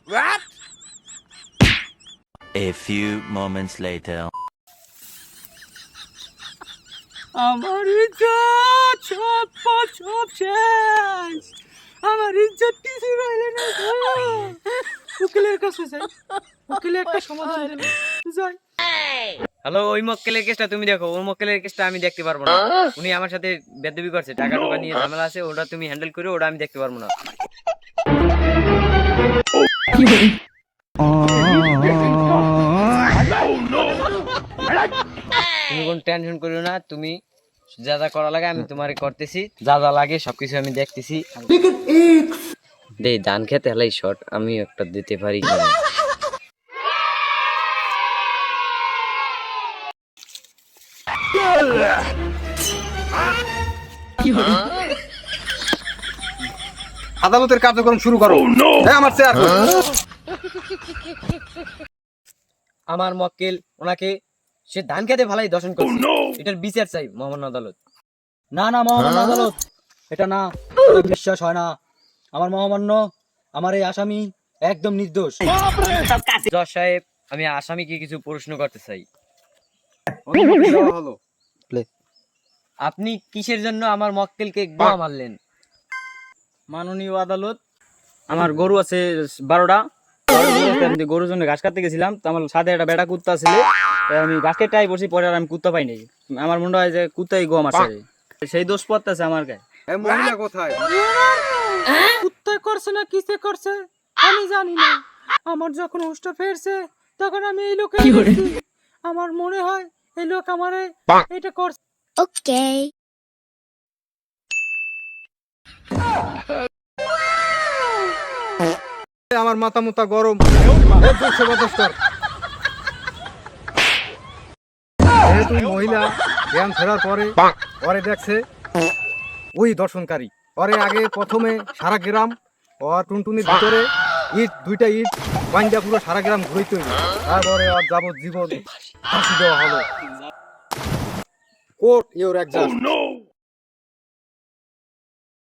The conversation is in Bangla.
What? A few moments later. আমার ইজ্জত সব শেষ। আমার ইজ্জত কিছু রইলে না। উকিলের কাছে যাই, উকিলে একটা সমাধান দেবে। যাই। হ্যালো, ওই মক্কেলের কেসটা তুমি দেখো, ওই মক্কেলের কেসটা আমি দেখতে পারবো না। উনি আমার সাথে বেদবি করছে, টাকা টাকা নিয়ে ঝামেলা আছে, ওটা তুমি হ্যান্ডেল করো, ওটা আমি দেখতে পারবো না। তুমি কোন টেনশন করিও না, তুমি যা যা করা লাগে আমি তোমারে করতেছি, যা যা লাগে সবকিছু আমি দেখতেছি। দে ধান খেতে হেলাই শট আমি একটা দিতে পারি কিনা। আদালতের কার্যক্রম শুরু করো। আমার চেয়ার। আমার মক্কেল ওনাকে সে ধান খেতে ভালাই দর্শন করছে, এটার বিচার চাই মহামান্য আদালত। না না মহামান্য আদালত, এটা না, বিশ্বাস হয় না। আমার মহামান্য, আমার এই আসামি একদম নির্দোষ। জজ সাহেব, আমি আসামিকে কিছু প্রশ্ন করতে চাই। আপনি কিসের জন্য আমার মক্কেলকে গোয়া মারলেন? মাননীয় আদালত, আমার গরু আছে 12টা। আমি গরুর জন্য ঘাস কাটতে গেছিলাম, তো আমার সাথে একটা বেটা কুত্তা ছিল। আমি ঘাস কেটে বসি, পরে আর আমি কুত্তা পাই নাই। আমার মনে হয় যে কুত্তাই গো মারছে, সেই দোষ পড়তেছে আমার গায়ে। মহিলা কোথায়? কুত্তা করছে না কিসে করছে আমি জানি না। আমার যখন হুঁশটা ফেরছে তখন আমি এই লোকে আমার মনে হয় এই লোক আমারে এটা করছে। Okay. আমার মাথা মুতা গরম। যেহেতু মহিলা জ্ঞান ফেরার পরে পরে দেখছে ওই দর্শনকারী, পরে আগে প্রথমে সারা গ্রাম ওর টুনটুনির ভিতরে দুইটা ইট বাঞ্জা পুরো সারা গ্রাম ঘুরতে হইল। তারপরে ওর যাবজ্জীবন ফাঁসি দেওয়া হলো। Court your exam.